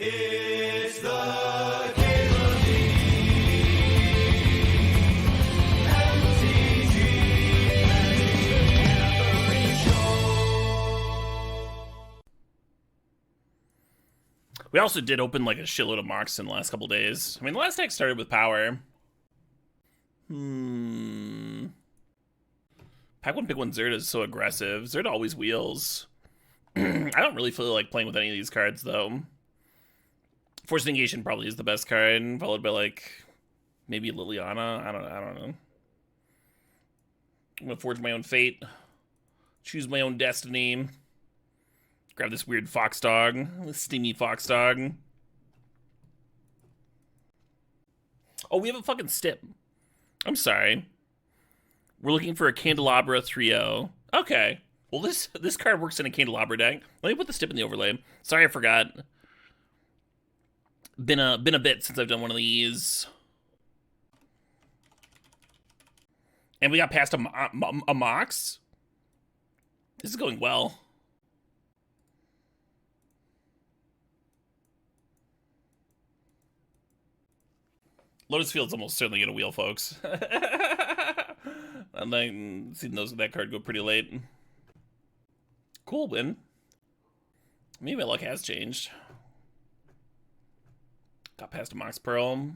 It's the Caleb MTGO Show. We also did open like a shitload of mocks in the last couple days. I mean, the last deck started with power. Pack 1 Pick 1 Zerda is so aggressive. Zerda always wheels. I don't really feel like playing with any of these cards, though. Forced Negation probably is the best card, followed by, like, maybe Liliana. I don't know. I'm gonna forge my own fate. Choose my own destiny. Grab this weird fox dog. This steamy fox dog. Oh, we have a fucking stip. I'm sorry. We're looking for a Candelabra 3-0. Okay. Well, this card works in a Candelabra deck. Let me put the stip in the overlay. Sorry, I forgot. Been a bit since I've done one of these. And we got past a Mox. This is going well. Lotus Field's almost certainly gonna wheel, folks. I'm like seeing that card go pretty late. Cool win. Maybe my luck has changed. Got past a Mox Pearl.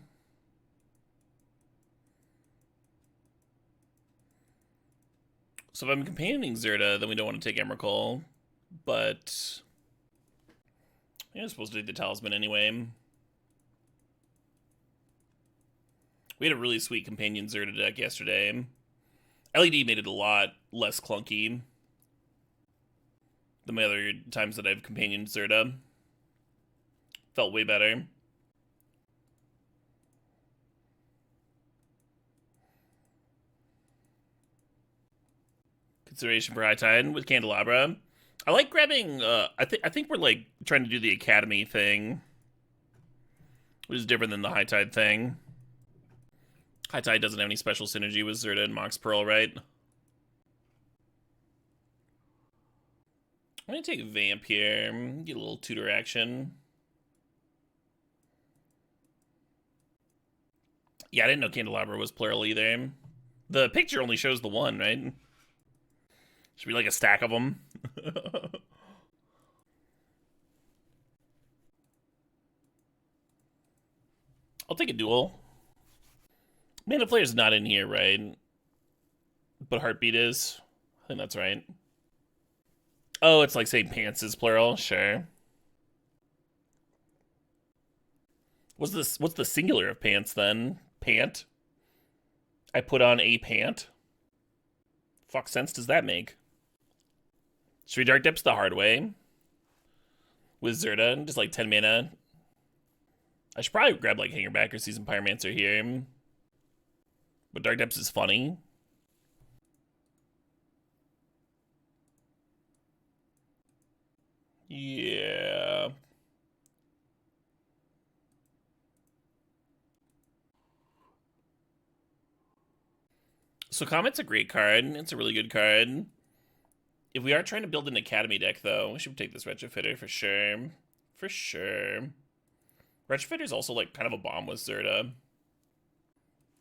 So if I'm companioning Zerda, then we don't want to take Emrakul. But I'm supposed to take the Talisman anyway. We had a really sweet companion Zerda deck yesterday. LED made it a lot less clunky than my other times that I've companioned Zerda. Felt way better. Consideration for High Tide with Candelabra. I like grabbing, I think we're like trying to do the Academy thing, which is different than the High Tide thing. High Tide doesn't have any special synergy with Zerda and Mox Pearl, right? I'm gonna take Vamp here, get a little tutor action. Yeah, I didn't know Candelabra was plural either. The picture only shows the one, right? Should be like a stack of them. I'll take a duel. Mana Player's not in here, right? But Heartbeat is. I think that's right. Oh, it's like saying Pants is plural. Sure. What's the singular of pants then? Pant? I put on a pant? Fuck sense does that make? Should we Dark Depths the hard way? With Zerda, just like 10 mana. I should probably grab like Hangerback or Seasoned Pyromancer here. But Dark Depths is funny. Yeah. So Comet's a great card. It's a really good card. If we are trying to build an Academy deck, though, we should take this Retrofitter for sure. For sure. Retrofitter's also like kind of a bomb with Zerda.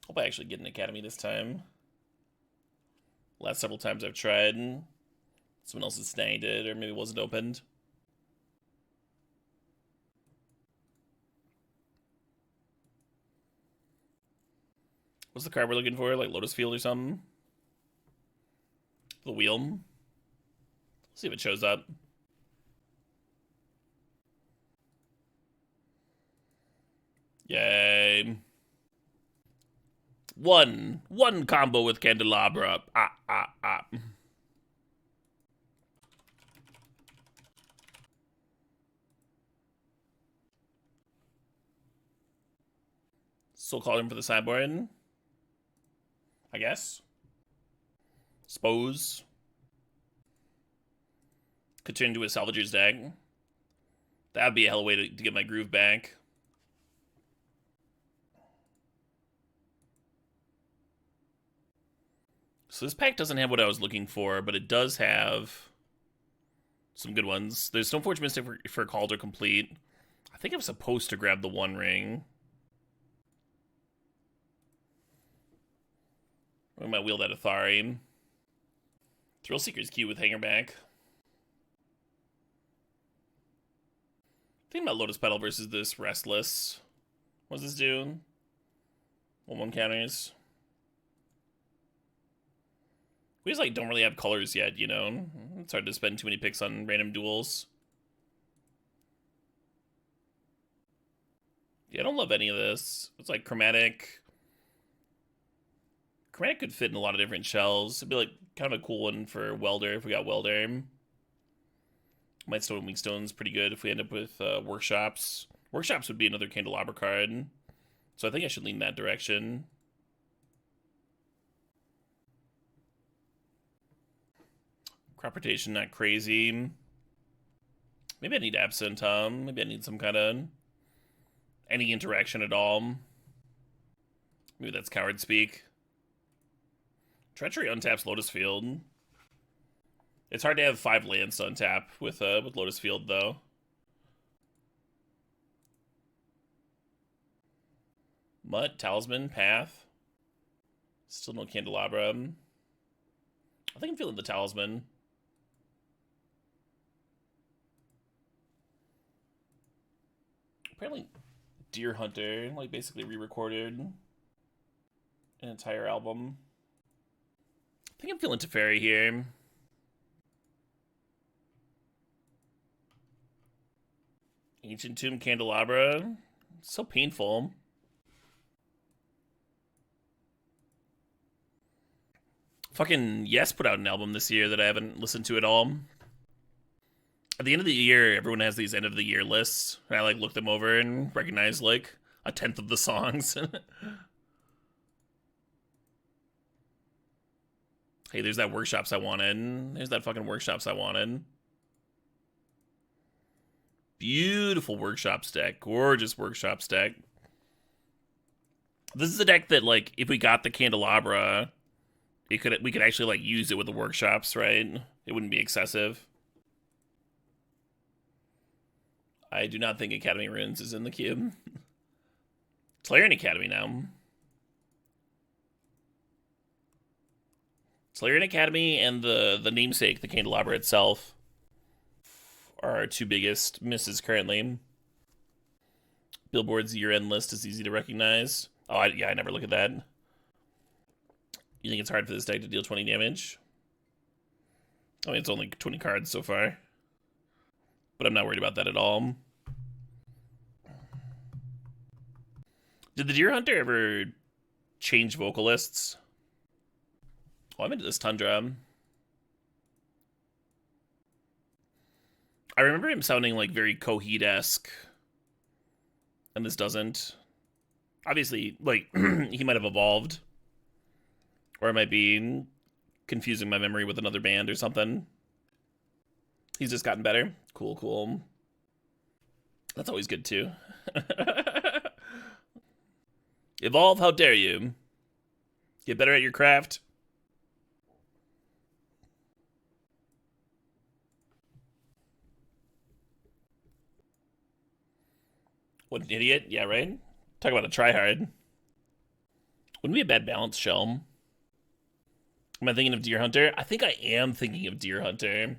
Hope I actually get an Academy this time. Last several times I've tried, someone else has snagged it, or maybe it wasn't opened. What's the card we're looking for? Like Lotus Field or something? The wheel. See if it shows up. Yay. One combo with Candelabra. Still calling for the sideboard, I guess. Suppose. Could turn into a Salvager's deck. That would be a hell of a way to get my groove back. So this pack doesn't have what I was looking for, but it does have some good ones. There's Stoneforge Mystic for Calder Complete. I think I'm supposed to grab the One Ring. We might wield that Athari. Thrill Seeker's cute with Hangerback. Thinking about Lotus Petal versus this Restless. What does this do? 1/1 counters. We just like don't really have colors yet, you know? It's hard to spend too many picks on random duels. Yeah, I don't love any of this. It's like chromatic. Chromatic could fit in a lot of different shells. It'd be like kind of a cool one for Welder if we got Welder. Might Stone and Wingstone's pretty good if we end up with Workshops. Workshops would be another Candelabra card. So I think I should lean that direction. Crop rotation, not crazy. Maybe I need Absent. Maybe I need some kind of any interaction at all. Maybe that's coward speak. Treachery untaps Lotus Field. It's hard to have 5 lands to untap with Lotus Field though. Mutt, Talisman, Path. Still no Candelabra. I think I'm feeling the Talisman. Apparently Deer Hunter, like, basically re-recorded an entire album. I think I'm feeling Teferi here. Ancient Tomb Candelabra. So painful. Fucking Yes put out an album this year that I haven't listened to at all. At the end of the year, everyone has these end of the year lists, and I like look them over and recognize like 1/10 of the songs. Hey, there's that Workshops I wanted. There's that fucking Workshops I wanted. Beautiful Workshops deck. Gorgeous Workshops deck. This is a deck that, like, if we got the Candelabra, we could actually, like, use it with the Workshops, right? It wouldn't be excessive. I do not think Academy Runes is in the cube. Tolarian Academy now. Tolarian Academy and the namesake, the Candelabra itself, are our 2 biggest misses currently. Billboard's year-end list is easy to recognize. Oh, yeah, I never look at that. You think it's hard for this deck to deal 20 damage? I mean, it's only 20 cards so far. But I'm not worried about that at all. Did the Deer Hunter ever change vocalists? Oh, I'm into this Tundra. I remember him sounding like very Coheed-esque. And this doesn't. Obviously, like, he might have evolved. Or I might be confusing my memory with another band or something. He's just gotten better. Cool, cool. That's always good, too. Evolve, how dare you? Get better at your craft. What an idiot. Yeah, right? Talk about a tryhard. Wouldn't be a bad balance shell. Am I thinking of Deer Hunter? I think I am thinking of Deer Hunter.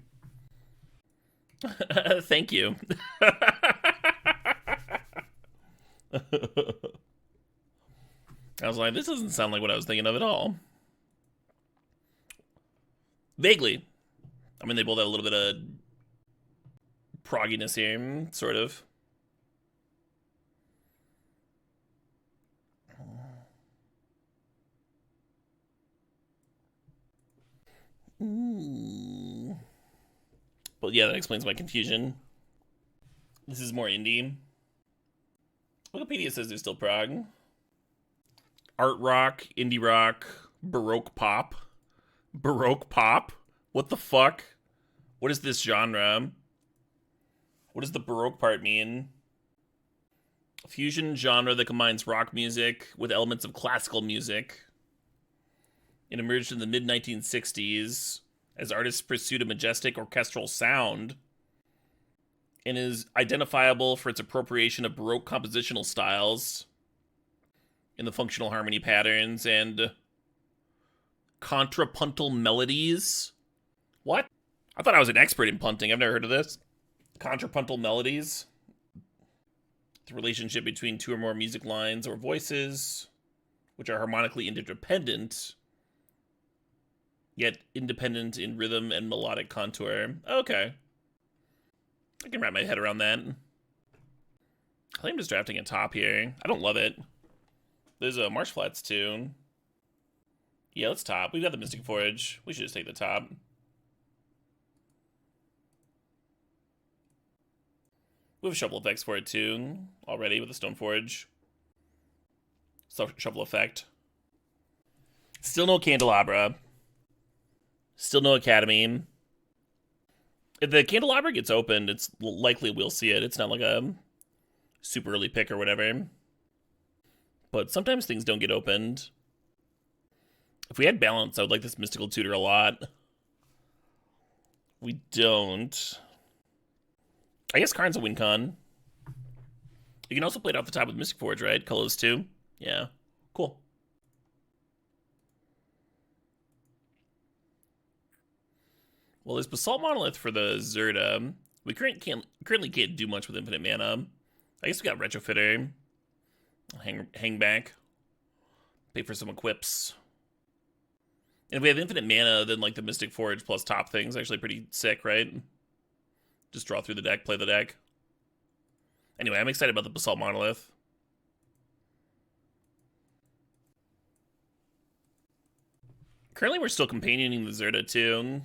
Thank you. I was like, this doesn't sound like what I was thinking of at all. Vaguely. I mean, they both have a little bit of progginess here, sort of. Ooh. But yeah, that explains my confusion. This is more indie. Wikipedia says there's still prog. Art rock, indie rock, baroque pop. Baroque pop? What the fuck? What is this genre? What does the baroque part mean? A fusion genre that combines rock music with elements of classical music. It emerged in the mid-1960s as artists pursued a majestic orchestral sound and is identifiable for its appropriation of Baroque compositional styles in the functional harmony patterns and contrapuntal melodies. What? I thought I was an expert in punting. I've never heard of this. Contrapuntal melodies. The relationship between two or more music lines or voices, which are harmonically interdependent, yet independent in rhythm and melodic contour. Okay. I can wrap my head around that. I think I'm just drafting a top here. I don't love it. There's a Marsh Flats too. Yeah, let's top. We've got the Mystic Forge. We should just take the top. We have shuffle effects for it too, already with the Stone Forge. Shuffle effect. Still no Candelabra. Still no Academy. If the Candelabra gets opened, it's likely we'll see it. It's not like a super early pick or whatever. But sometimes things don't get opened. If we had balance, I would like this Mystical Tutor a lot. We don't. I guess Karn's a win con. You can also play it off the top with Mystic Forge, right? Colors too. Yeah. Cool. Well, there's Basalt Monolith for the Zerda. We currently can't do much with infinite mana. I guess we got Retrofitter. Hang back. Pay for some equips. And if we have infinite mana, then like the Mystic Forge plus top thing's actually pretty sick, right? Just draw through the deck, play the deck. Anyway, I'm excited about the Basalt Monolith. Currently, we're still companioning the Zerda too.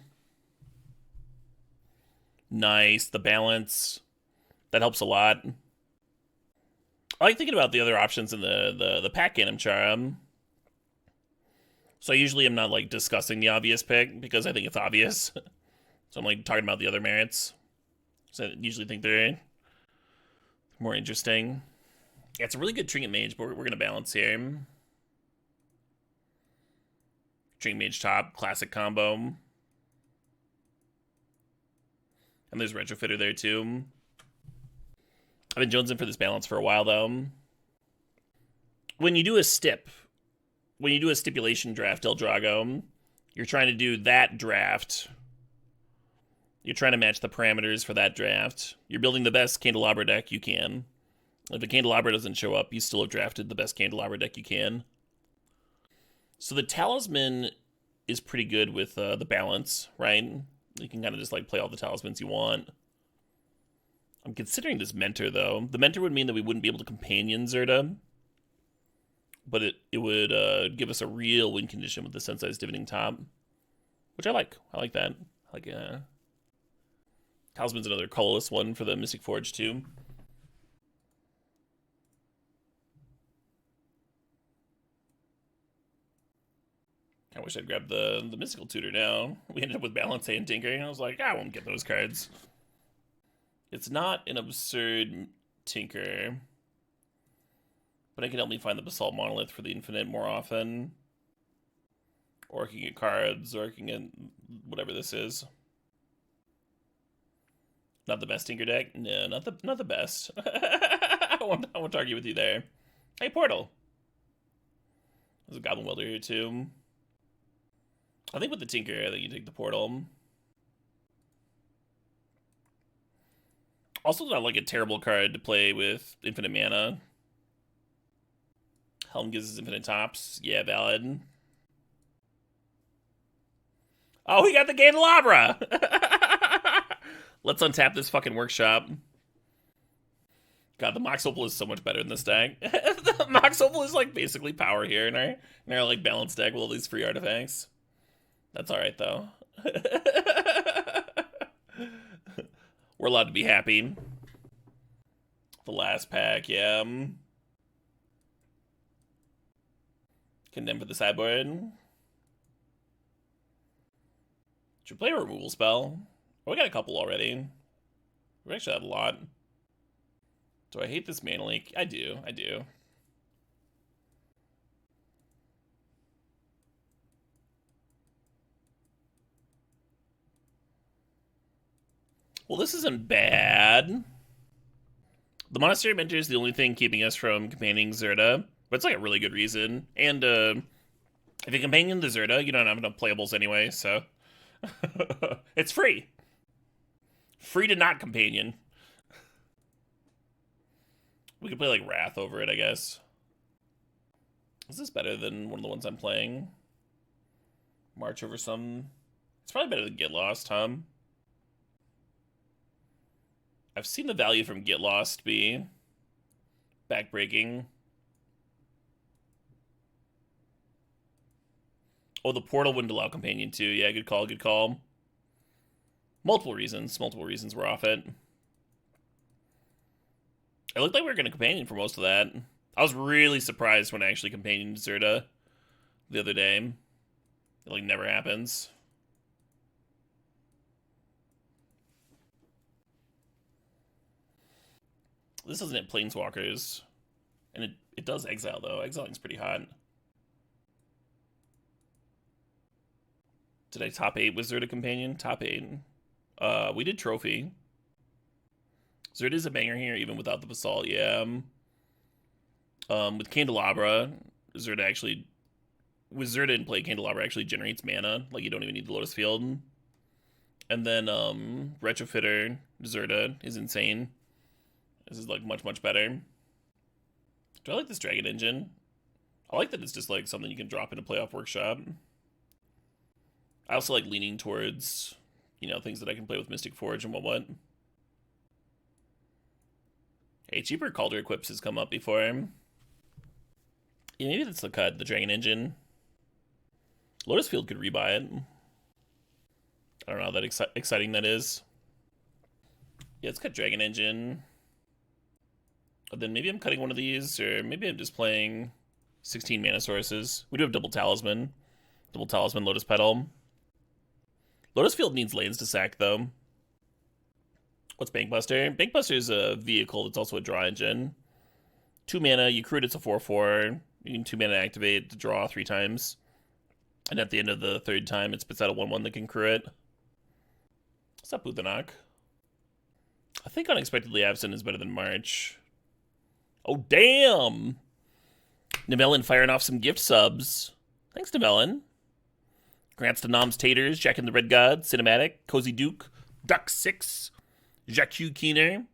Nice. The balance. That helps a lot. I like thinking about the other options in the pack Ganem Charm. So I usually am not like discussing the obvious pick because I think it's obvious. So I'm like talking about the other merits. So I usually think they're more interesting. Yeah, it's a really good Trinket Mage, but we're going to balance here. Trinket Mage top, classic combo. And there's Retrofitter there too. I've been jonesing for this balance for a while though. When you do a stipulation draft, El Drago, you're trying to do that draft. You're trying to match the parameters for that draft. You're building the best Candelabra deck you can. If the Candelabra doesn't show up, you still have drafted the best Candelabra deck you can. So the Talisman is pretty good with the balance, right? You can kind of just like play all the talismans you want. I'm considering this Mentor though. The Mentor would mean that we wouldn't be able to companion Zerda. But it would give us a real win condition with the Sensei's Divining Top. Which I like. I like that. I like Talisman's another colorless one for the Mystic Forge too. I wish I'd grabbed the Mystical Tutor now. We ended up with Balance and Tinker, and I was like, I won't get those cards. It's not an absurd Tinker. But it can help me find the Basalt Monolith for the Infinite more often. Or I can get cards, or I can get whatever this is. Not the best Tinker deck? No, not the best. I won't argue with you there. Hey, Portal. There's a Goblin Welder here too. I think with the Tinker, I think you take the Portal. Also not like a terrible card to play with infinite mana. Helm gives us infinite tops. Yeah, valid. Oh, we got the Candelabra! Let's untap this fucking workshop. God, the Mox Opal is so much better than this deck. The Mox Opal is like basically power here in our like balanced deck with all these free artifacts. That's alright though. We're allowed to be happy. The last pack, yeah. Condemn for the sideboard. Should we play a removal spell? Oh, we got a couple already. We actually have a lot. Do I hate this mana leak? I do. Well, this isn't bad. The Monastery Mentor is the only thing keeping us from companioning Zerda, but it's like a really good reason. And if you companion the Zerda, you don't have enough playables anyway, so it's free. Free to not companion. We could play like Wrath over it, I guess. Is this better than one of the ones I'm playing? March over some. It's probably better than Get Lost, huh? I've seen the value from Get Lost be backbreaking. Oh, the portal wouldn't allow companion too. Yeah, good call, good call. Multiple reasons we're off it. It looked like we were going to companion for most of that. I was really surprised when I actually companioned Zerda the other day. It like never happens. This isn't it, Planeswalkers. And it does exile, though. Exiling's pretty hot. Did I top 8 with Zerda Companion? Top 8. We did Trophy. Zerda is a banger here, even without the Basalt, yeah. With Candelabra, Zerda actually... With Zerda in play, Candelabra actually generates mana. Like, you don't even need the Lotus Field. And then, Retrofitter, Zerda, is insane. This is, like, much, much better. Do I like this Dragon Engine? I like that it's just, like, something you can drop into Playoff Workshop. I also like leaning towards, you know, things that I can play with Mystic Forge and what. Hey, cheaper Calder Equips has come up before. Yeah, maybe that's the cut, the Dragon Engine. Lotus Field could rebuy it. I don't know how that exciting that is. Yeah, let's cut Dragon Engine. But then maybe I'm cutting one of these, or maybe I'm just playing 16 mana sources. We do have Double Talisman. Double Talisman, Lotus Petal. Lotus Field needs lanes to sack, though. What's Bankbuster? Bankbuster is a vehicle that's also a draw engine. 2 mana, you create it's a 4/4. You can 2 mana activate to draw 3 times. And at the end of the 3rd time, it spits out a 1/1 that can crew it. What's up, Uthanak? I think Unexpectedly Absent is better than March. Oh, damn! Nemelin firing off some gift subs. Thanks, Nemelin. Congrats to Noms Taters, Jack and the Red God, Cinematic, Cozy Duke, Duck 6, Jacques Keener,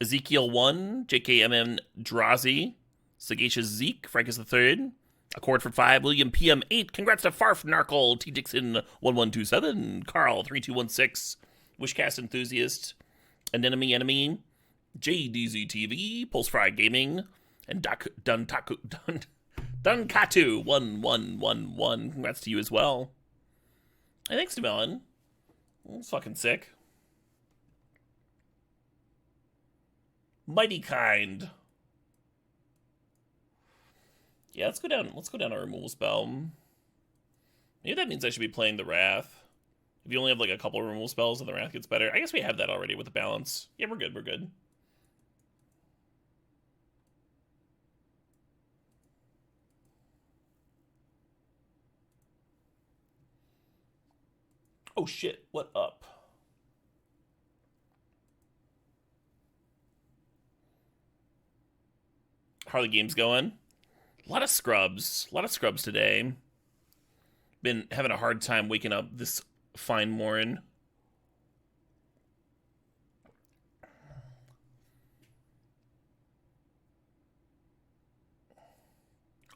Ezekiel 1, JKMN Drazi, Sagacious Zeke, Frankus III, Accord for 5, William PM 8, congrats to Farf Narkle, T Dixon 1127, Carl 3216, Wishcast Enthusiast, Enemy, JDZ TV, Pulse Fry Gaming, and Dunkatu 1111. Congrats to you as well. Hey, thanks to Melon. That's fucking sick. Mighty kind. Yeah, let's go down a removal spell. Maybe that means I should be playing the Wrath. If you only have like a couple of removal spells, then the Wrath gets better. I guess we have that already with the balance. Yeah, we're good. Oh shit, what up? How are the games going? A lot of scrubs today. Been having a hard time waking up this fine morning.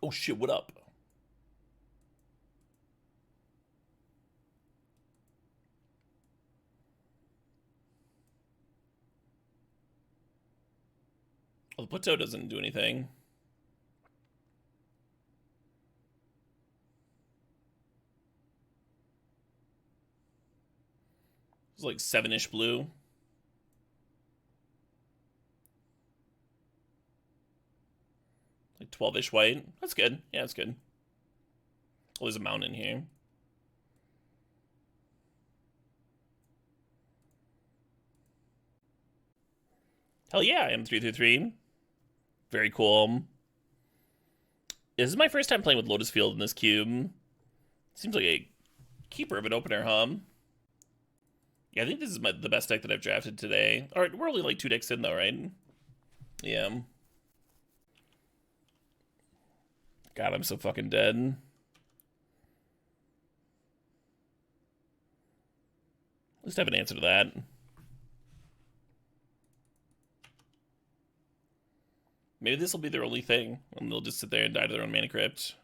Oh shit, what up? Well, the Plateau doesn't do anything. It's like 7-ish blue. Like 12-ish white. That's good. Yeah, that's good. Oh, there's a mountain here. Hell yeah, I am 333. Very cool. This is my first time playing with Lotus Field in this cube. Seems like a keeper of an opener, huh? Yeah, I think this is the best deck that I've drafted today. Alright, we're only like 2 decks in though, right? Yeah. God, I'm so fucking dead. At least I have an answer to that. Maybe this will be their only thing, and they'll just sit there and die to their own mana crypt.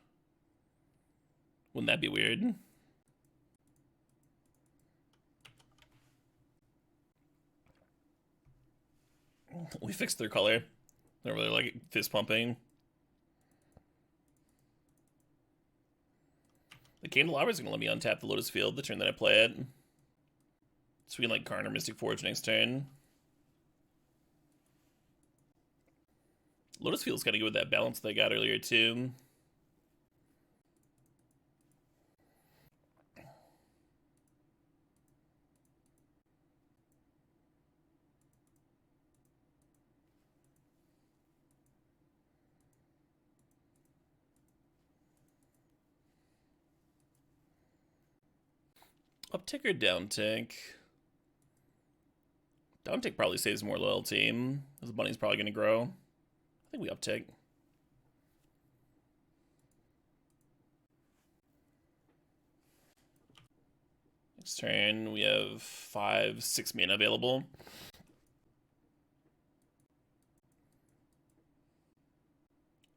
Wouldn't that be weird? We fixed their color. They're really like fist pumping. The Candelabra is gonna let me untap the Lotus Field the turn that I play it. So we can like Karn or Mystic Forge next turn. Lotus Field's kind of good with that balance they got earlier too. Uptick or downtick? Downtick probably saves more loyalty, as the bunny's probably going to grow. I think we uptick. Next turn, we have 5, 6 mana available.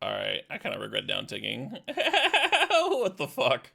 Alright, I kind of regret downticking. What the fuck?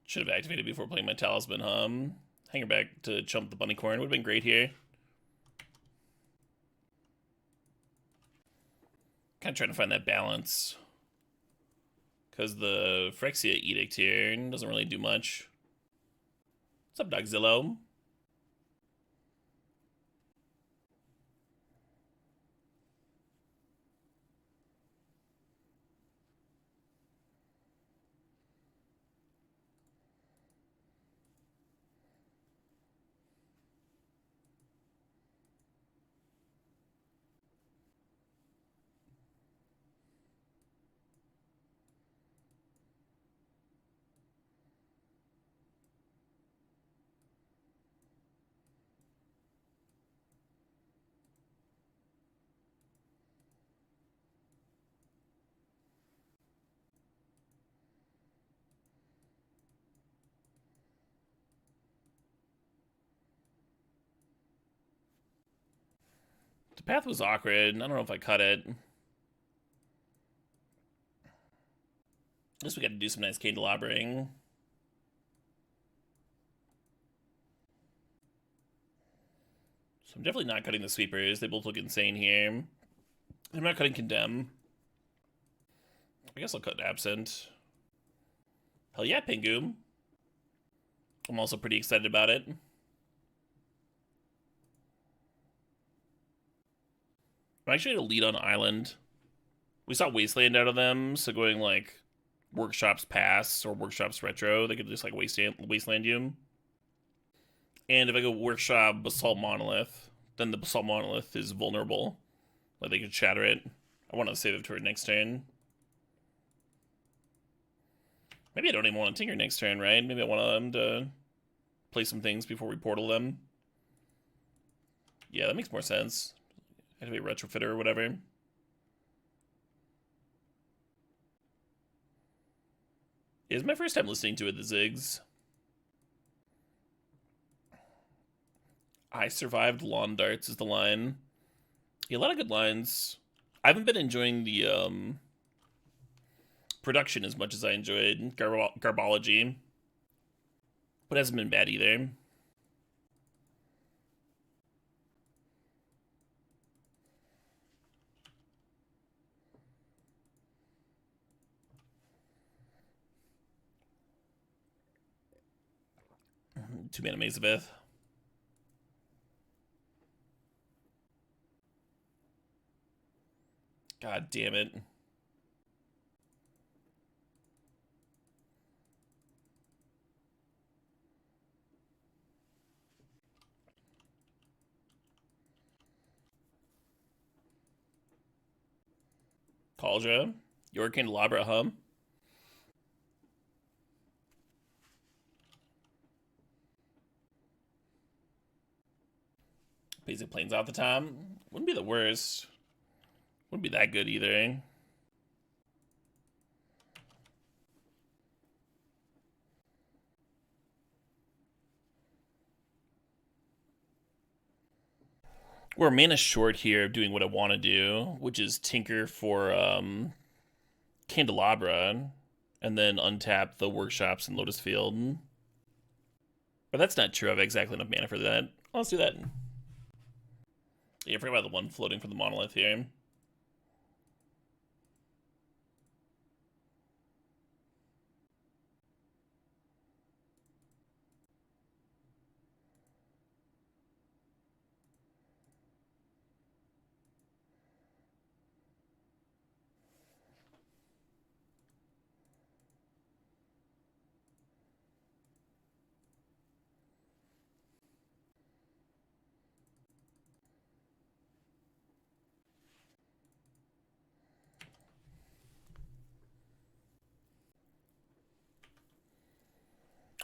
Should have activated before playing my Talisman, Hang her back to chump the bunny corn. Would have been great here. Kind of trying to find that balance. Because the Phyrexia Edict here doesn't really do much. What's up, Dogzillo? The path was awkward. I don't know if I cut it. At least we got to do some nice Candelabring. So I'm definitely not cutting the sweepers. They both look insane here. I'm not cutting Condemn. I guess I'll cut Absent. Hell yeah, Pingu. I'm also pretty excited about it. I'm actually going to lead on Island. We saw Wasteland out of them, so going like Workshops Pass or Workshops Retro, they could just like Wasteland you. And if I go Workshop Basalt Monolith, then the Basalt Monolith is vulnerable. Like they could shatter it. I want to save it for next turn. Maybe I don't even want to Tinker next turn, right? Maybe I want them to play some things before we portal them. Yeah, that makes more sense. Activate Retrofitter or whatever. It is my first time listening to it, the Ziggs. I survived lawn darts is the line. Yeah, a lot of good lines. I haven't been enjoying the production as much as I enjoyed Garbology. But it hasn't been bad either. 2-mana Mazabeth. God damn it. Cauldra. Your Candelabra, huh? Basic Plains out the time. Wouldn't be the worst. Wouldn't be that good either. We're mana short here of doing what I want to do, which is tinker for Candelabra and then untap the workshops in Lotus Field. But that's not true. I have exactly enough mana for that. Let's do that. Yeah, I forgot about the one floating for the monolith here.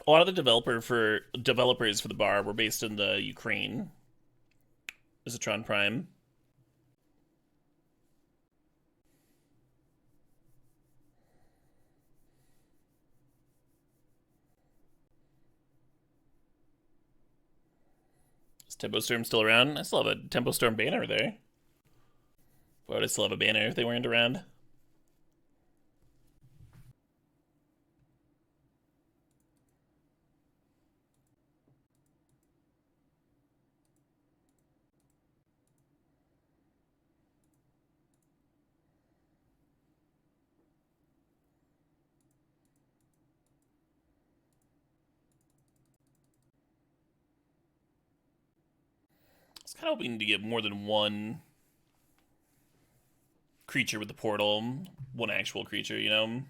A lot of the developers for the bar were based in the Ukraine. Zitron Prime. Is Tempo Storm still around? I still have a Tempo Storm banner there. Why would I still have a banner if they weren't around? I was kind of hoping to get more than one creature with the portal. One actual creature, you know?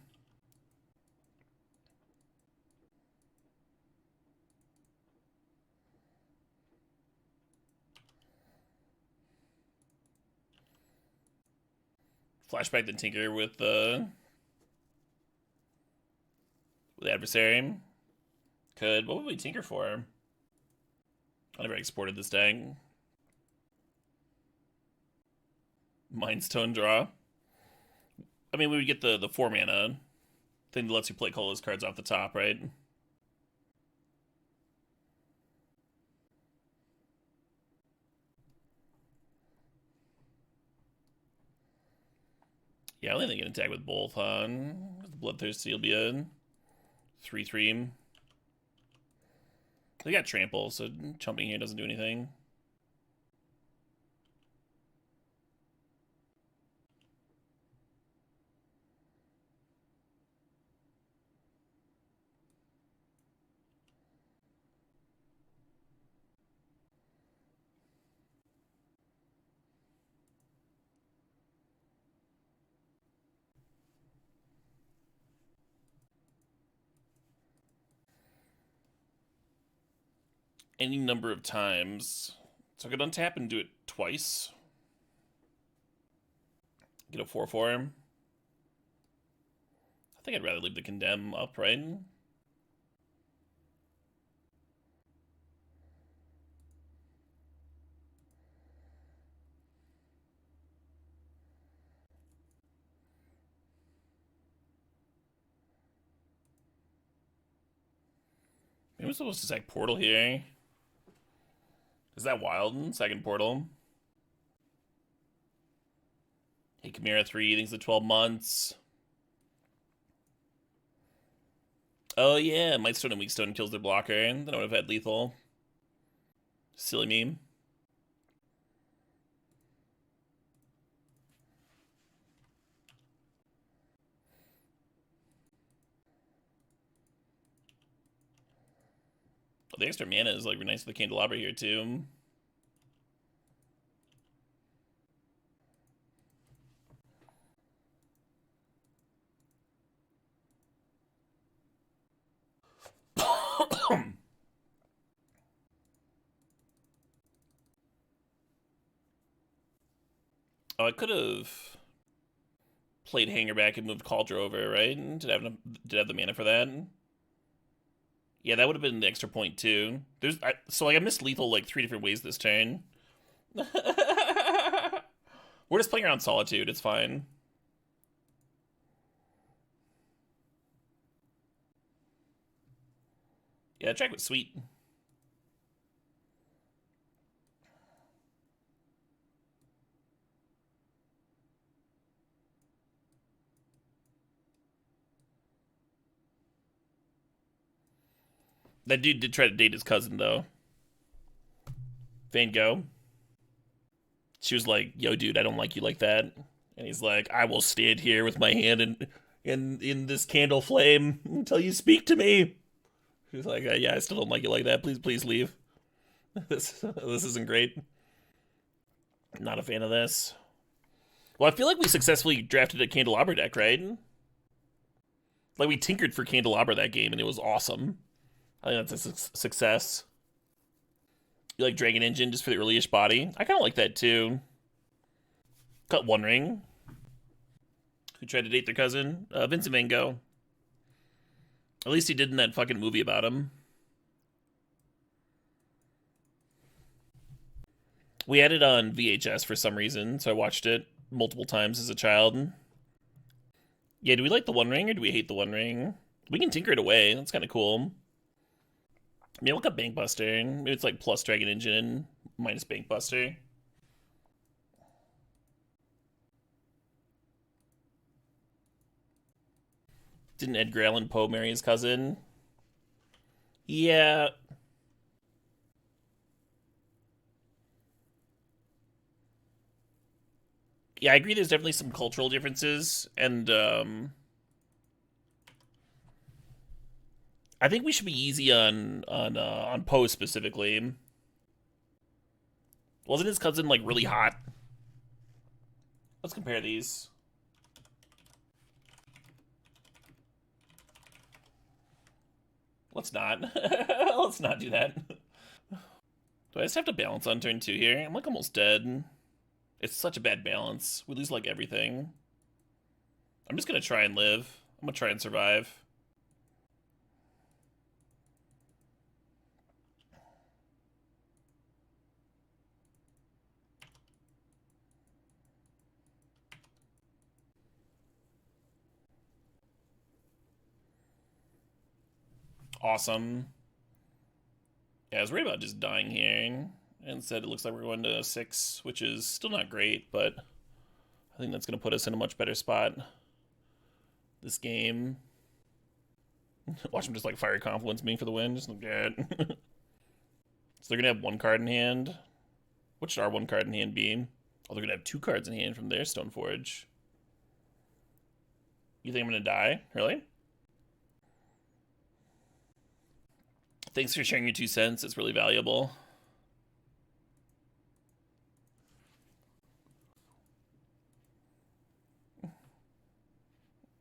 Flashback the Tinker with the Adversary. Could. What would we Tinker for? I never exported this deck. Mindstone draw. I mean, we would get the 4-mana thing that lets you play Kola's cards off the top, right? Yeah, I only think an attack with both, huh? The Bloodthirsty will be a 3/3. They got Trample, so chumping here doesn't do anything. Any number of times. So I could untap and do it twice. Get a 4/4. I think I'd rather leave the Condemn up, right? Maybe we're supposed to sack Portal here. Is that wild? Second Portal. Hey, Chimera 3, thanks for 12 months. Oh yeah, Mightstone and Weakstone kills their blocker, and then I would have had lethal. Silly meme. The extra mana is like nice with the Candelabra here too. Oh, I could have played Hangerback and moved Cauldron over, right? Did I have the mana for that? Yeah, that would have been the extra point too. So like I missed lethal like 3 different ways this turn. We're just playing around Solitude. It's fine. Yeah, that track was sweet. That dude did try to date his cousin, though. Van Gogh. She was like, "Yo, dude, I don't like you like that." And he's like, "I will stand here with my hand in this candle flame until you speak to me." She's like, "Yeah, I still don't like you like that. Please, please leave. This isn't great. Not a fan of this." Well, I feel like we successfully drafted a Candelabra deck, right? Like we tinkered for Candelabra that game, and it was awesome. I think that's a success. You like Dragon Engine just for the early-ish body? I kind of like that too. Cut One Ring. Who tried to date their cousin? Vincent Van Gogh. At least he did in that fucking movie about him. We had it on VHS for some reason, so I watched it multiple times as a child. Yeah, do we like the One Ring or do we hate the One Ring? We can tinker it away. That's kind of cool. Maybe look up Bankbuster. Maybe it's like plus Dragon Engine minus Bankbuster. Didn't Edgar Allan Poe marry his cousin? Yeah. Yeah, I agree there's definitely some cultural differences, and I think we should be easy on Poe specifically. Wasn't his cousin like really hot? Let's compare these. Let's not. Let's not do that. Do I just have to balance on turn 2 here? I'm like almost dead. It's such a bad balance. We lose like everything. I'm just gonna try and live. I'm gonna try and survive. Awesome. Yeah, I was worried about just dying here. Instead, it looks like we're going to 6, which is still not great, but I think that's going to put us in a much better spot this game. Watch them just like Fiery Confluence me for the win. Just look at it. So they're going to have 1 card in hand. What should our 1 card in hand be? Oh, they're going to have 2 cards in hand from their Stoneforge. You think I'm going to die? Really? Thanks for sharing your 2 cents. It's really valuable.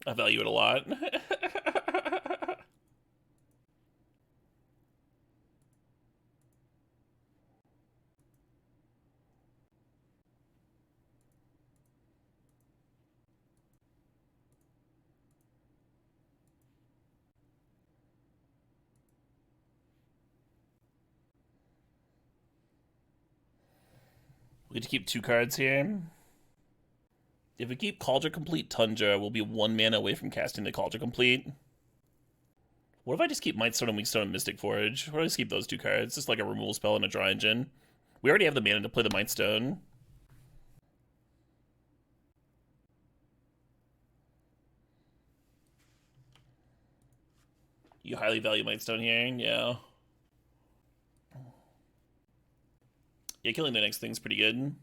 I value it a lot. We get to keep 2 cards here. If we keep Cauldron Complete Tundra, we'll be 1 mana away from casting the Cauldron Complete. What if I just keep Mightstone and Weakstone and Mystic Forge? What if I just keep those 2 cards? Just like a removal spell and a draw engine. We already have the mana to play the Mightstone. You highly value Mightstone here? Yeah. Yeah, killing the next thing's pretty good.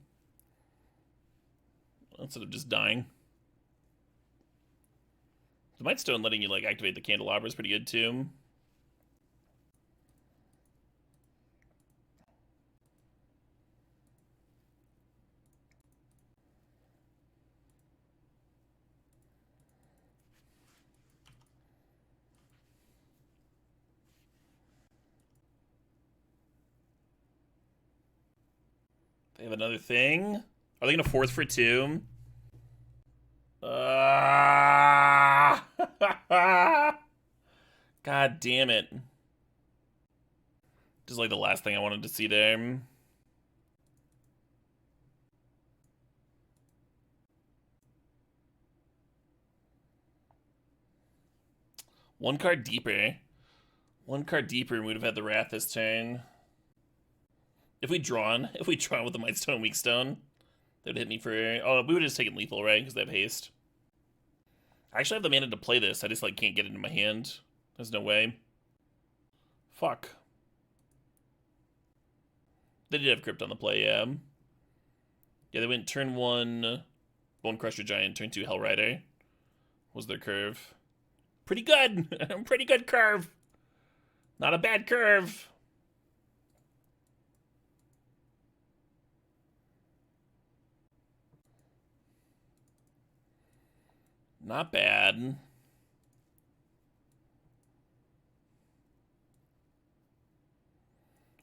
Instead of just dying. The Mightstone letting you like activate the Candelabra is pretty good too. They have another thing. Are they gonna force for 2? God damn it. Just like the last thing I wanted to see there. One card deeper. One card deeper and we'd have had the Wrath this turn. If we'd drawn with the Mightstone and Weakstone, they would hit me for... Oh, we would have just taken lethal, right? Because they have haste. I actually have the mana to play this. I just like can't get it into my hand. There's no way. Fuck. They did have Crypt on the play, yeah. Yeah, they went turn 1 Bone Crusher Giant, turn 2 Hellrider. Was their curve. Pretty good! Pretty good curve! Not a bad curve! Not bad.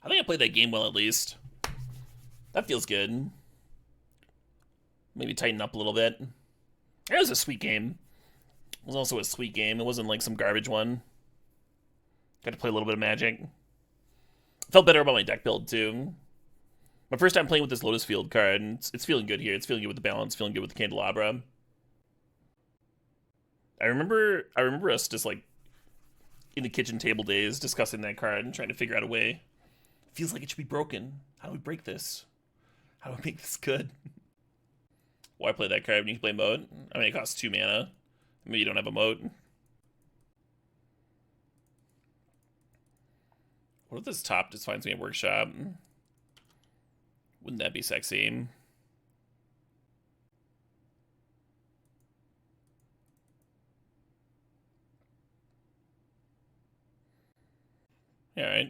I think I played that game well, at least. That feels good. Maybe tighten up a little bit. It was a sweet game. It was also a sweet game. It wasn't like some garbage one. Got to play a little bit of Magic. Felt better about my deck build, too. My first time playing with this Lotus Field card, and it's feeling good here. It's feeling good with the balance, feeling good with the Candelabra. I remember us just like in the kitchen table days discussing that card and trying to figure out a way. Feels like it should be broken. How do we break this? How do we make this good? Why play that card when you can play Moat? I mean, it costs 2 mana. Maybe you don't have a Moat. What if this top just finds me a Workshop? Wouldn't that be sexy? Alright.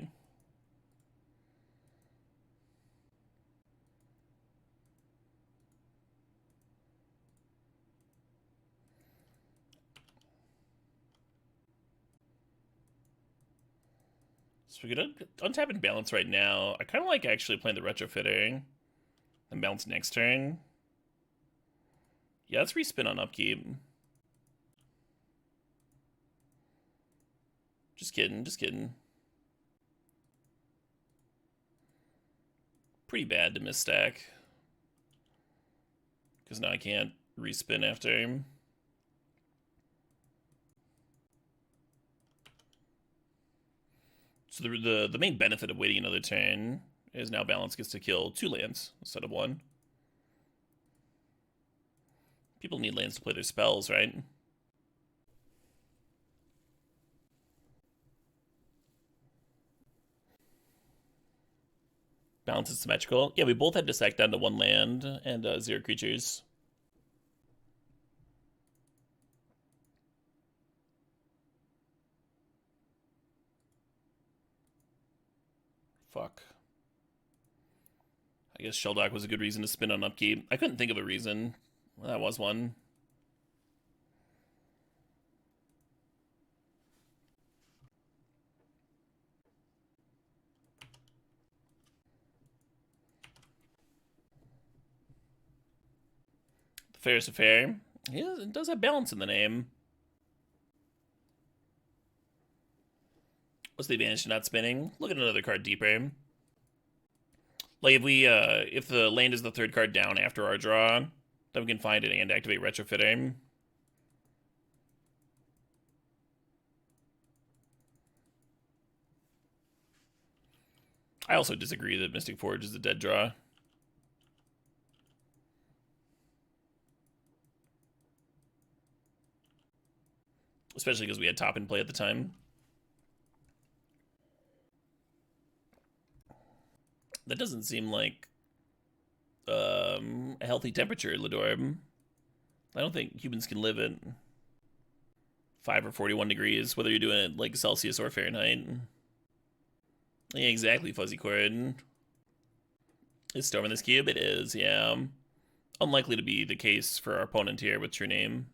So we could untap and balance right now. I kind of like actually playing the Retrofitter and bounce next turn. Yeah, let's respin on upkeep. Just kidding, just kidding. Pretty bad to miss stack. Because now I can't respin after him. So the main benefit of waiting another turn is now balance gets to kill 2 lands instead of 1. People need lands to play their spells, right? Balance is symmetrical. Yeah, we both had to sack down to 1 land and 0 creatures. Fuck. I guess Shelldock was a good reason to spin on upkeep. I couldn't think of a reason. Well, that was one. The Fairest Affair. Yeah, it does have balance in the name. What's the advantage to not spinning? Look at another card deeper. Like if the land is the 3rd card down after our draw, then we can find it and activate Retrofitter. I also disagree that Mystic Forge is a dead draw. Especially because we had top in play at the time. That doesn't seem like a healthy temperature, Ladorb. I don't think humans can live at 5 or 41 degrees, whether you're doing it like Celsius or Fahrenheit. Yeah, exactly, Fuzzy Cord. Is Storm in this cube? It is, yeah. Unlikely to be the case for our opponent here. What's your name?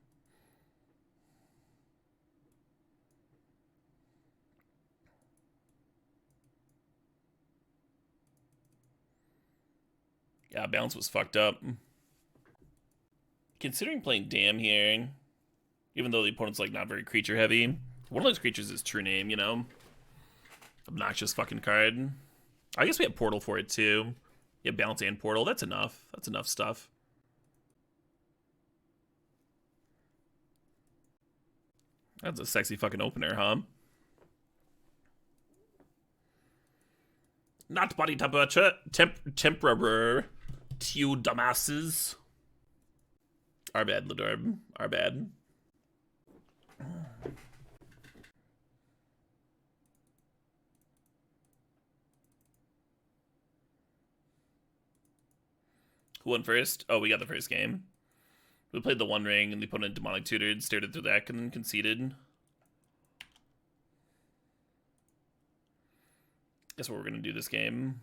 Yeah, balance was fucked up. Considering playing Dam here, even though the opponent's like not very creature heavy, one of those creatures is True Name, you know? Obnoxious fucking card. I guess we have Portal for it too. Yeah, balance and Portal. That's enough. That's enough stuff. That's a sexy fucking opener, huh? Not body temperature. Temperer. Two dumbasses. Our bad, Ladorb. Our bad. Who won first? Oh, we got the first game. We played the One Ring, and the opponent Demonic Tutored, stared at the deck, and then conceded. Guess what we're gonna do this game.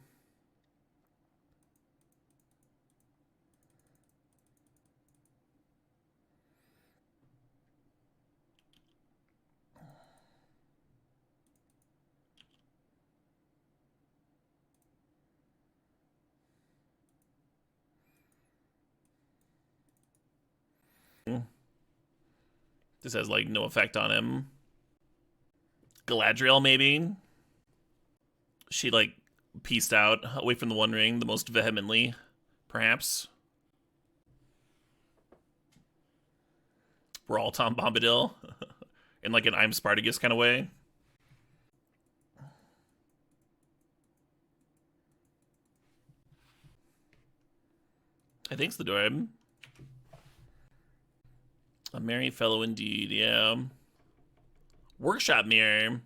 This has, like, no effect on him. Galadriel, maybe? She, like, pieced out away from the One Ring the most vehemently, perhaps. We're all Tom Bombadil. In, like, an I'm Spartacus kind of way. I think it's the Dorb. A merry fellow indeed, yeah. Workshop Mirror.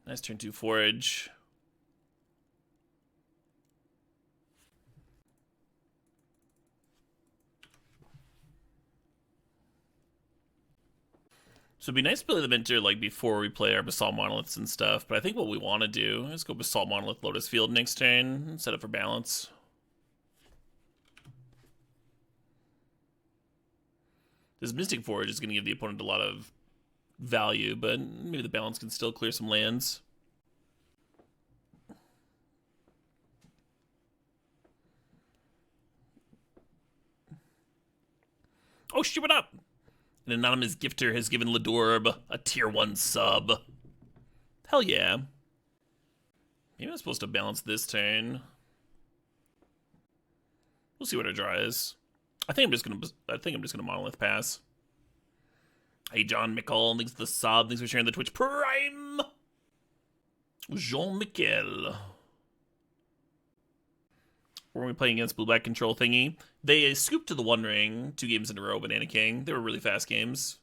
Nice turn 2 Forge. So it'd be nice to play the Minter like before we play our Basalt Monoliths and stuff, but I think what we want to do is go Basalt Monolith Lotus Field next turn and set up for balance. This Mystic Forge is going to give the opponent a lot of value, but maybe the balance can still clear some lands. Oh, shit, what up? An anonymous gifter has given Ladorb a tier 1 sub. Hell yeah. Maybe I'm supposed to balance this turn. We'll see what our draw is. I think I'm just gonna Monolith pass. Hey, John Mickle, thanks for the sub, thanks for sharing the Twitch Prime. Jean Michel. Were we playing against Blue-Black Control thingy? They scooped to the One Ring 2 games in a row, Banana King. They were really fast games.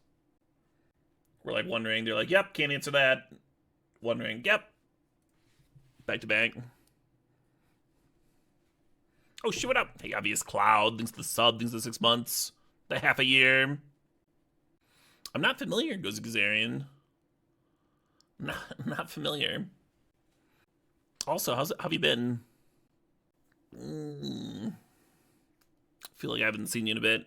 We're like One Ring, they're like, yep, can't answer that. One Ring, yep. Back to back. Oh shit, what up? Hey, Obvious Cloud, thanks to the sub, thanks to the 6 months. The half a year. I'm not familiar, goes Gazarian. Not familiar. Also, how have you been? Feel like I haven't seen you in a bit.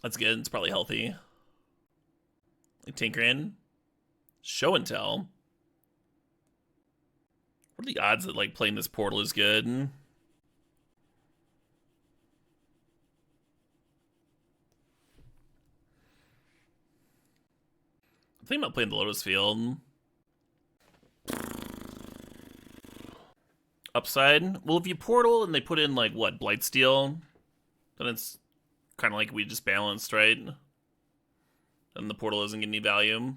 That's good. It's probably healthy. Like Tinkerin. Show and Tell. What are the odds that like playing this Portal is good? I'm thinking about playing the Lotus Field. Upside? Well, if you Portal and they put in, like, what, Blightsteel? Then it's kind of like we just balanced, right? And the Portal doesn't get any value.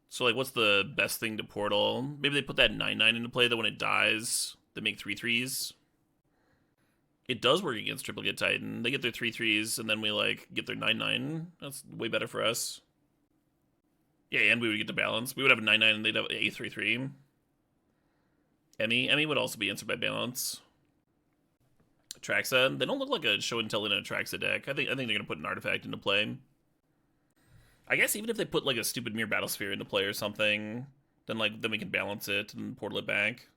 So, like, what's the best thing to Portal? Maybe they put that 9/9 into play that when it dies, they make 3/3s. It does work against Triplicate Titan. They get their 3/3s, and then we, like, get their 9/9. That's way better for us. Yeah, and we would get the balance. We would have a 9/9 and they'd have a 3/3. Emmy would also be answered by balance. Atraxa, they don't look like a show and tell in an Atraxa deck. I think they're gonna put an artifact into play. I guess even if they put like a stupid Mirror Battlesphere into play or something, then we can balance it and portal it back.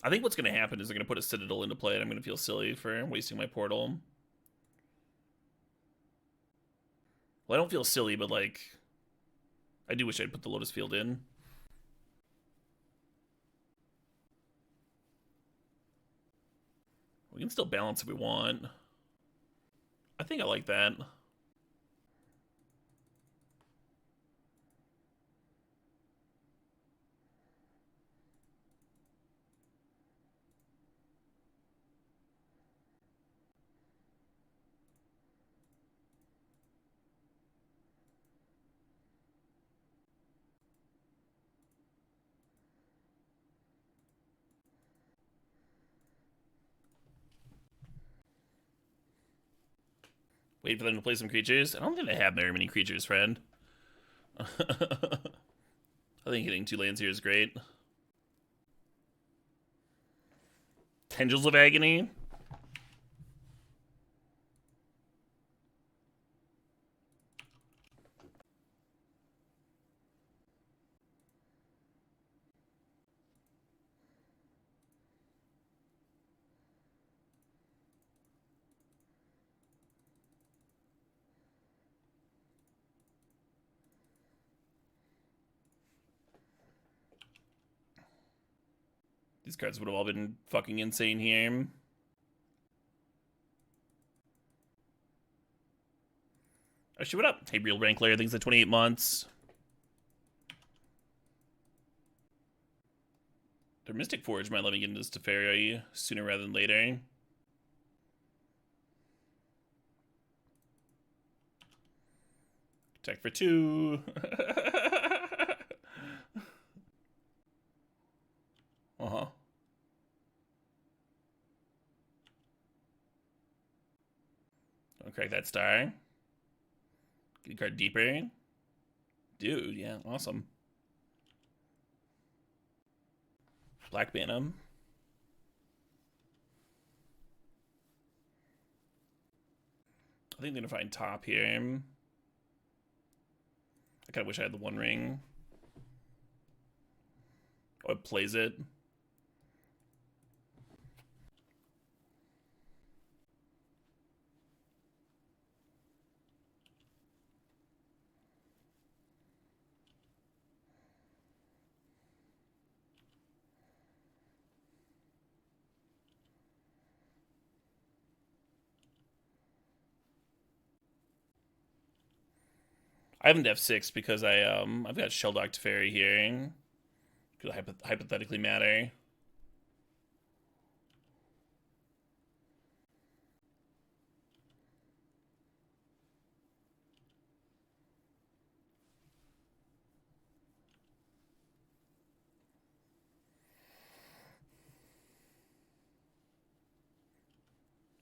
I think what's gonna happen is they're gonna put a Citadel into play and I'm gonna feel silly for wasting my portal. Well, I don't feel silly, but like I do wish I'd put the Lotus Field in. We can still balance if we want. I think I like that. Wait for them to play some creatures. I don't think they have very many creatures, friend. I think hitting 2 lands here is great. Tendrils of Agony. These cards would have all been fucking insane here. Oh shit, what up? Hey, Real Rankler, thanks for 28 months. Their Mystic Forge might let me get into this Teferi sooner rather than later. Attack for 2. Uh-huh. Don't crack that star. Get a card deeper. Dude, yeah, awesome. Black Bantam. I think they're gonna find top here. I kinda wish I had the One Ring. Oh, it plays it. I haven't F6 because I've got Shelldock Teferi here. Could hypothetically matter.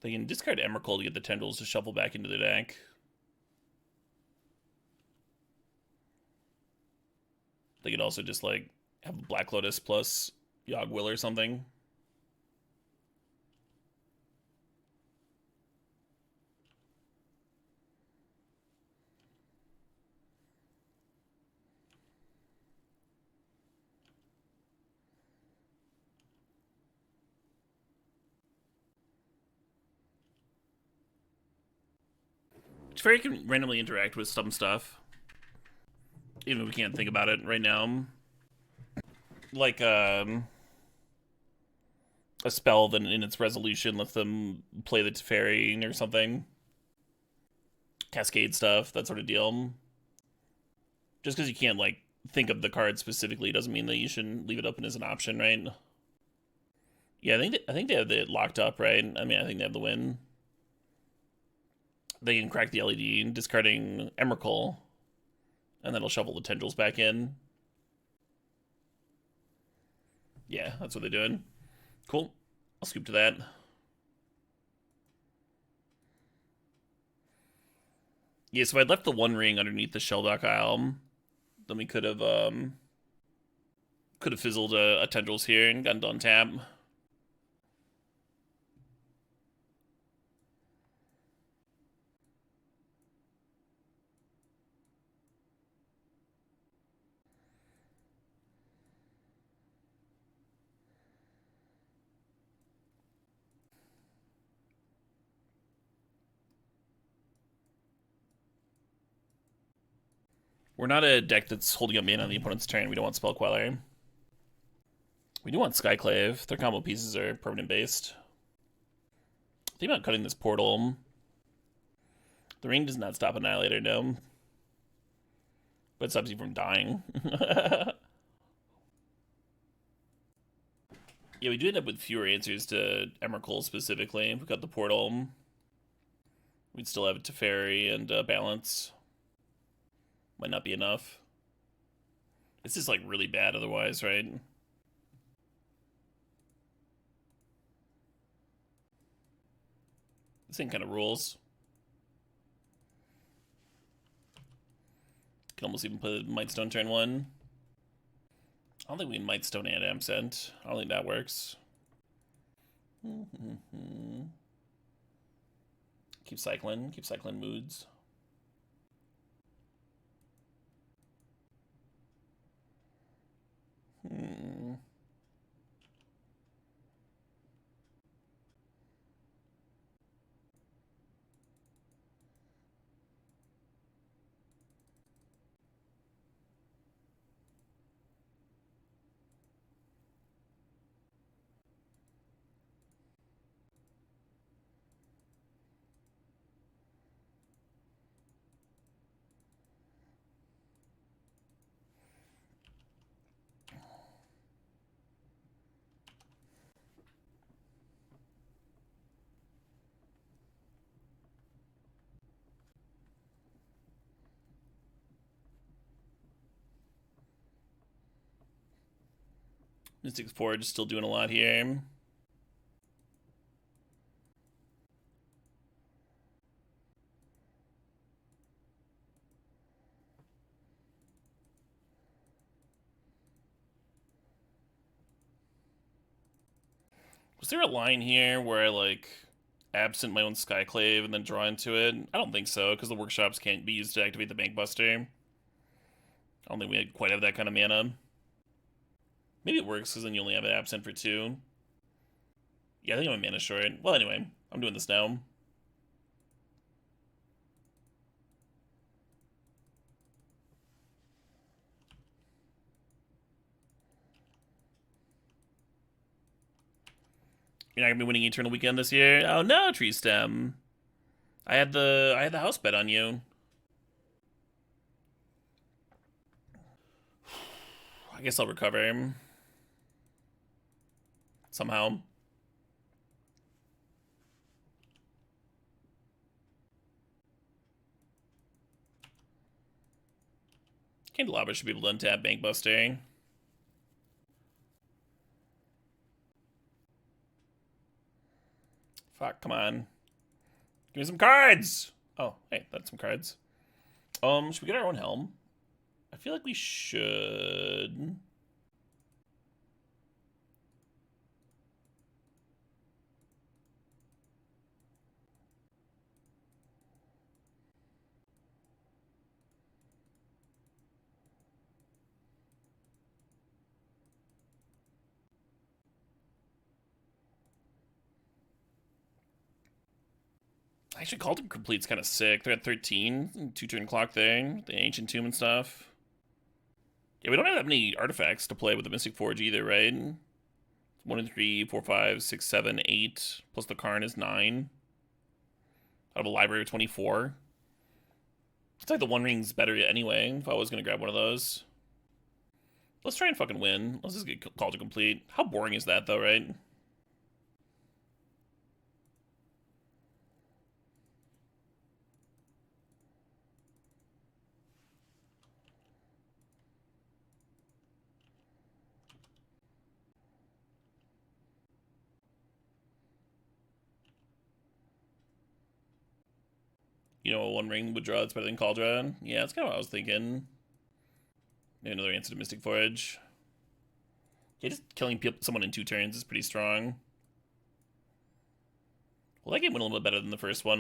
They can discard Emrakul to get the Tendrils to shuffle back into the deck. They could also just, like, have Black Lotus plus Yogg-Will or something. Teferi can randomly interact with some stuff. Even if we can't think about it right now. Like, a spell that in its resolution lets them play the Teferi or something. Cascade stuff, that sort of deal. Just because you can't, like, think of the card specifically doesn't mean that you shouldn't leave it open as an option, right? Yeah, I think they have it locked up, right? I mean, I think they have the win. They can crack the LED, discarding Emrakul, and then it'll shovel the Tendrils back in. Yeah, that's what they're doing. Cool. I'll scoop to that. Yeah, so if I'd left the One Ring underneath the Shelldock Isle, then we could have fizzled a Tendrils here and gotten on tap. We're not a deck that's holding up mana on the opponent's turn. We don't want Spell Queller. We do want Skyclave. Their combo pieces are permanent based. Think about cutting this portal. The ring does not stop Annihilator, no. But it stops you from dying. Yeah, we do end up with fewer answers to Emrakul specifically. If we got the portal, we'd still have Teferi and Balance. Might not be enough. It's just like really bad otherwise, right? This thing kind of rules. Can almost even play the Mightstone turn 1. I don't think we can Mightstone and Absent. I don't think that works. Keep cycling moods. Mystic Forge still doing a lot here. Was there a line here where I like absent my own Skyclave and then draw into it? I don't think so, because the workshops can't be used to activate the Bankbuster. I don't think we quite have that kind of mana. Maybe it works because then you only have an absent for 2. Yeah, I think I'm a mana short. Well, anyway, I'm doing this now. You're not gonna be winning Eternal Weekend this year? Oh no, Tree Stem. I had the house bet on you. I guess I'll recover somehow. Candelabra should be able to untap Bankbuster. Fuck, come on. Give me some cards! Oh, hey, that's some cards. Should we get our own helm? I feel like we should. Actually, Cauldron Complete's kind of sick. They're at 13, 2-turn clock thing, the Ancient Tomb and stuff. Yeah, we don't have that many artifacts to play with the Mystic Forge either, right? 1 and 3, 4, 5, 6, 7, 8, plus the Karn is 9. Out of a library of 24. It's like the One Ring's better anyway, if I was going to grab one of those. Let's try and fucking win. Let's just get Cauldron Complete. How boring is that, though, right? You know, One Ring would draw, it's better than Cauldron. Yeah, that's kind of what I was thinking. Maybe another answer to Mystic Forge. Yeah, just killing someone in 2 turns is pretty strong. Well, that game went a little bit better than the first one,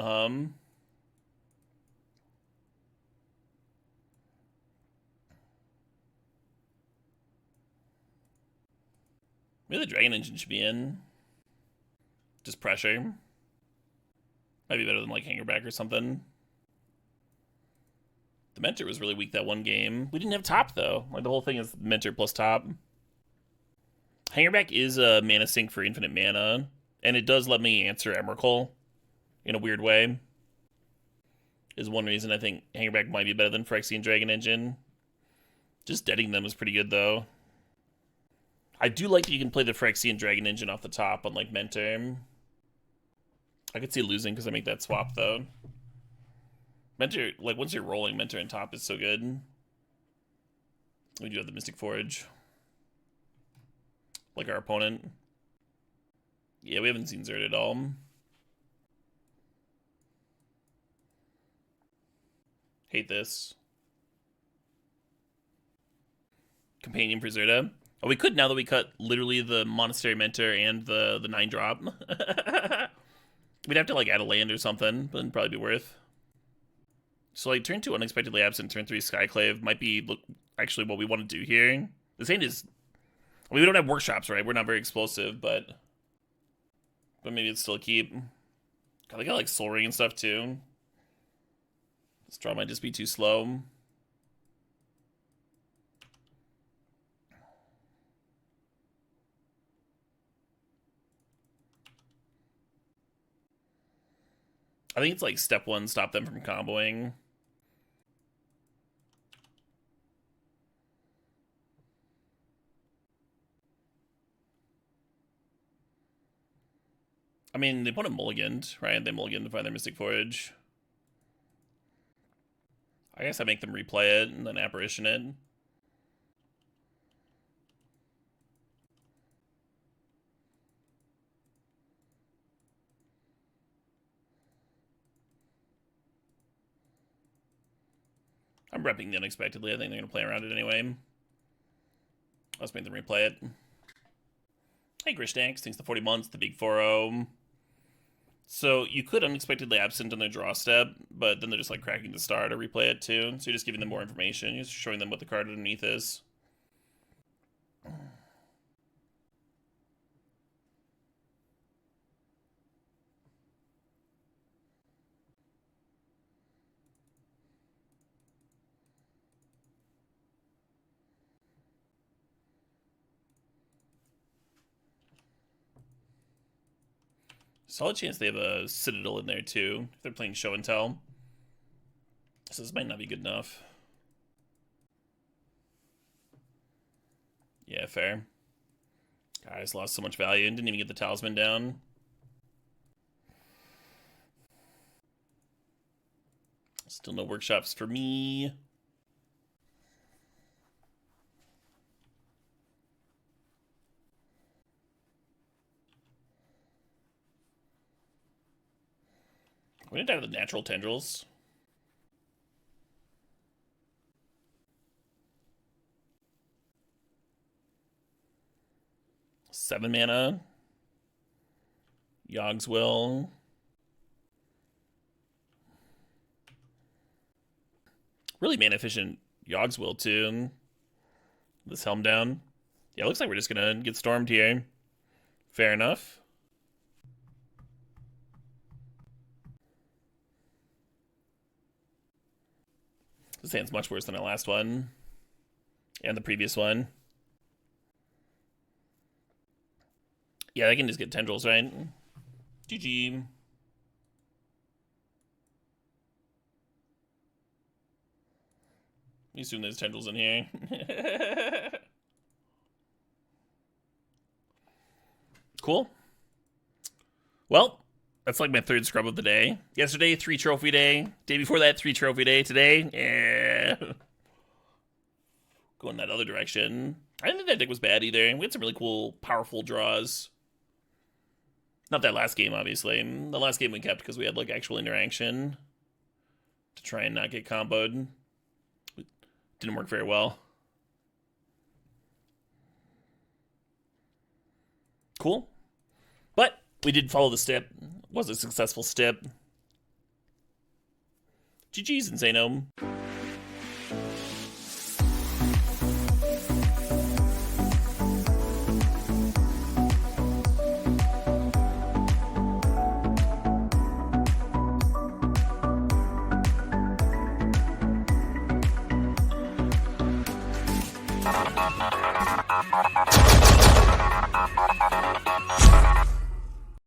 Maybe the Dragon Engine should be in. Just pressure. Might be better than like Hangerback or something. The Mentor was really weak that one game. We didn't have top, though. Like, the whole thing is Mentor plus top. Hangerback is a mana sink for infinite mana, and it does let me answer Emrakul in a weird way. Is one reason I think Hangerback might be better than Phyrexian Dragon Engine. Just deading them is pretty good, though. I do like that you can play the Phyrexian Dragon Engine off the top, unlike Mentor. I could see losing because I make that swap, though. Mentor, like, once you're rolling, Mentor and top is so good. We do have the Mystic Forge. Like our opponent. Yeah, we haven't seen Zerd at all. Hate this. Companion for Zerda. Oh, we could now that we cut literally the Monastery Mentor and the 9-drop. We'd have to, like, add a land or something, but it'd probably be worth. So, like, turn 2 Unexpectedly Absent, turn 3 Skyclave might be actually what we want to do here. This ain't is... I mean, we don't have workshops, right? We're not very explosive, but maybe it's still a keep. God, they got, like, Soul Ring and stuff, too. This draw might just be too slow. I think it's, like, step 1, stop them from comboing. I mean, they put a mulliganed, right? They mulliganed to find their Mystic Forge. I guess I make them replay it and then apparition it. I'm repping the Unexpectedly. I think they're going to play around it anyway. Let's make them replay it. Hey, Grishdanks. Thanks to 40 months. The big 4-0. So you could Unexpectedly Absent on their draw step, but then they're just like cracking the star to replay it too. So you're just giving them more information. You're just showing them what the card underneath is. Solid chance they have a Citadel in there too, if they're playing Show and Tell. So this might not be good enough. Yeah, fair. Guys lost so much value and didn't even get the Talisman down. Still no workshops for me. We didn't have the natural tendrils. Seven mana. Yogg's Will. Really mana efficient Yogg's Will too. This Helm down. Yeah, it looks like we're just gonna get stormed here. Fair enough. This hand's much worse than our last one. And the previous one. Yeah, they can just get tendrils, right? GG. You assume there's tendrils in here. Cool. Well, that's like my third scrub of the day. Yesterday, 3 trophy day. Day before that, 3 trophy day. Today, yeah. Going that other direction. I didn't think that deck was bad either. We had some really cool, powerful draws. Not that last game, obviously. The last game we kept because we had like actual interaction to try and not get comboed. It didn't work very well. Cool. But we did follow the step. Was a successful step. GG's, Insano.